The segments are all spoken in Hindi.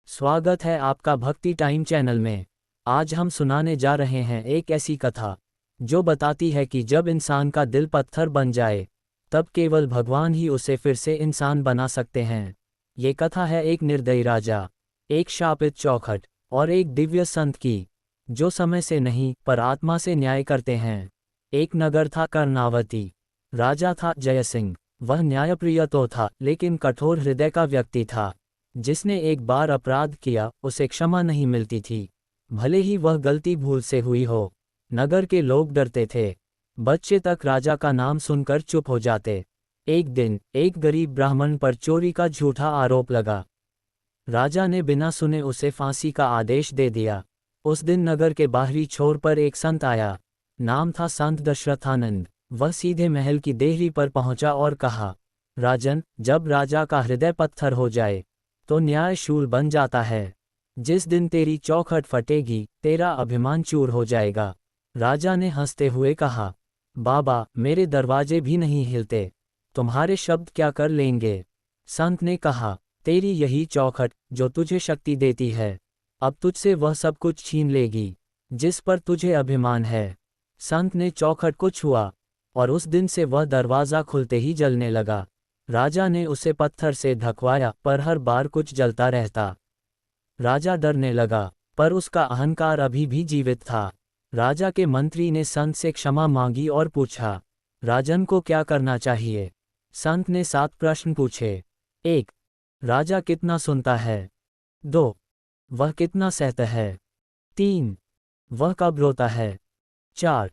स्वागत है आपका भक्ति टाइम चैनल में। आज हम सुनाने जा रहे हैं एक ऐसी कथा जो बताती है कि जब इंसान का दिल पत्थर बन जाए तब केवल भगवान ही उसे फिर से इंसान बना सकते हैं। ये कथा है एक निर्दयी राजा, एक शापित चौखट और एक दिव्य संत की, जो समय से नहीं पर आत्मा से न्याय करते हैं। एक नगर था कर्णावती। राजा था जय सिंह। वह न्यायप्रिय तो था लेकिन कठोर हृदय का व्यक्ति था। जिसने एक बार अपराध किया उसे क्षमा नहीं मिलती थी, भले ही वह गलती भूल से हुई हो। नगर के लोग डरते थे, बच्चे तक राजा का नाम सुनकर चुप हो जाते। एक दिन एक गरीब ब्राह्मण पर चोरी का झूठा आरोप लगा। राजा ने बिना सुने उसे फांसी का आदेश दे दिया। उस दिन नगर के बाहरी छोर पर एक संत आया। नाम था संत दशरथानंद। वह सीधे महल की देहरी पर पहुंचा और कहा, राजन, जब राजा का हृदय पत्थर हो जाए तो न्याय शूल बन जाता है। जिस दिन तेरी चौखट फटेगी तेरा अभिमान चूर हो जाएगा। राजा ने हंसते हुए कहा, बाबा, मेरे दरवाजे भी नहीं हिलते, तुम्हारे शब्द क्या कर लेंगे। संत ने कहा, तेरी यही चौखट जो तुझे शक्ति देती है अब तुझसे वह सब कुछ छीन लेगी जिस पर तुझे अभिमान है। संत ने चौखट को छुआ और उस दिन से वह दरवाज़ा खुलते ही जलने लगा। राजा ने उसे पत्थर से ढकवाया पर हर बार कुछ जलता रहता। राजा डरने लगा, पर उसका अहंकार अभी भी जीवित था। राजा के मंत्री ने संत से क्षमा मांगी और पूछा, राजन को क्या करना चाहिए। संत ने 7 प्रश्न पूछे। 1. राजा कितना सुनता है। 2. वह कितना सहता है। 3. वह कब रोता है। 4.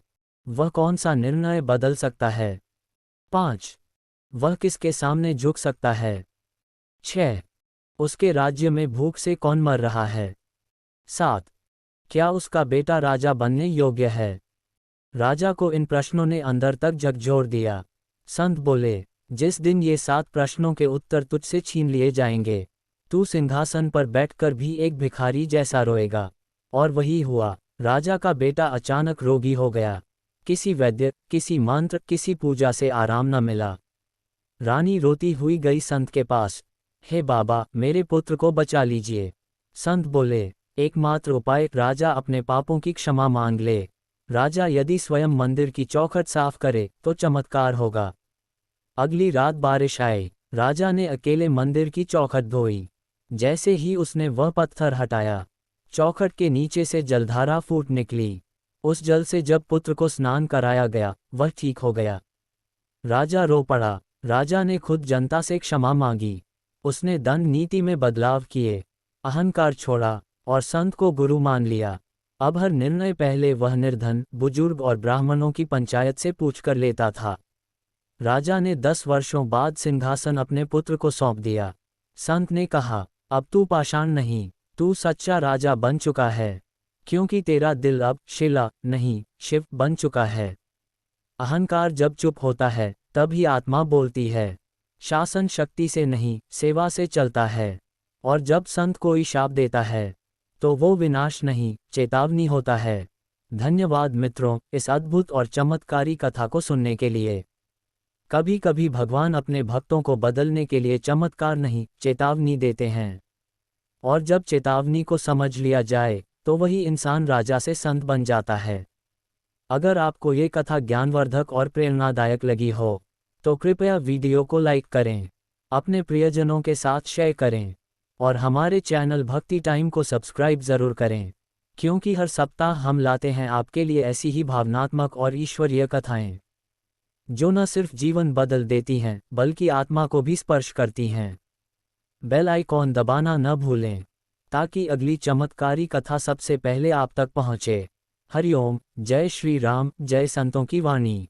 वह कौन सा निर्णय बदल सकता है। 5. वह किसके सामने झुक सकता है। 6. उसके राज्य में भूख से कौन मर रहा है। 7. क्या उसका बेटा राजा बनने योग्य है। राजा को इन प्रश्नों ने अंदर तक झकझोर दिया। संत बोले, जिस दिन ये 7 प्रश्नों के उत्तर तुझसे छीन लिए जाएंगे तू सिंहासन पर बैठकर भी एक भिखारी जैसा रोएगा। और वही हुआ। राजा का बेटा अचानक रोगी हो गया। किसी वैद्य, किसी मंत्र, किसी पूजा से आराम न मिला। रानी रोती हुई गई संत के पास, हे बाबा, मेरे पुत्र को बचा लीजिए। संत बोले, एकमात्र उपाय राजा अपने पापों की क्षमा मांग ले। राजा यदि स्वयं मंदिर की चौखट साफ करे तो चमत्कार होगा। अगली रात बारिश आई। राजा ने अकेले मंदिर की चौखट धोई। जैसे ही उसने वह पत्थर हटाया, चौखट के नीचे से जलधारा फूट निकली। उस जल से जब पुत्र को स्नान कराया गया वह ठीक हो गया। राजा रो पड़ा। राजा ने खुद जनता से क्षमा मांगी। उसने दंड नीति में बदलाव किए, अहंकार छोड़ा और संत को गुरु मान लिया। अब हर निर्णय पहले वह निर्धन, बुजुर्ग और ब्राह्मणों की पंचायत से पूछकर लेता था। राजा ने 10 वर्षों बाद सिंहासन अपने पुत्र को सौंप दिया। संत ने कहा, अब तू पाषाण नहीं, तू सच्चा राजा बन चुका है, क्योंकि तेरा दिल अब शिला नहीं शिव बन चुका है। अहंकार जब चुप होता है तब ही आत्मा बोलती है। शासन शक्ति से नहीं सेवा से चलता है। और जब संत कोई शाप देता है तो वो विनाश नहीं चेतावनी होता है। धन्यवाद मित्रों, इस अद्भुत और चमत्कारी कथा को सुनने के लिए। कभी कभी भगवान अपने भक्तों को बदलने के लिए चमत्कार नहीं चेतावनी देते हैं, और जब चेतावनी को समझ लिया जाए तो वही इंसान राजा से संत बन जाता है। अगर आपको ये कथा ज्ञानवर्धक और प्रेरणादायक लगी हो तो कृपया वीडियो को लाइक करें, अपने प्रियजनों के साथ शेयर करें और हमारे चैनल भक्ति टाइम को सब्सक्राइब ज़रूर करें, क्योंकि हर सप्ताह हम लाते हैं आपके लिए ऐसी ही भावनात्मक और ईश्वरीय कथाएं जो न सिर्फ जीवन बदल देती हैं बल्कि आत्मा को भी स्पर्श करती हैं। बेल आइकॉन दबाना न भूलें ताकि अगली चमत्कारी कथा सबसे पहले आप तक पहुँचे। हरिओम, जय श्री राम, जय संतों की वाणी।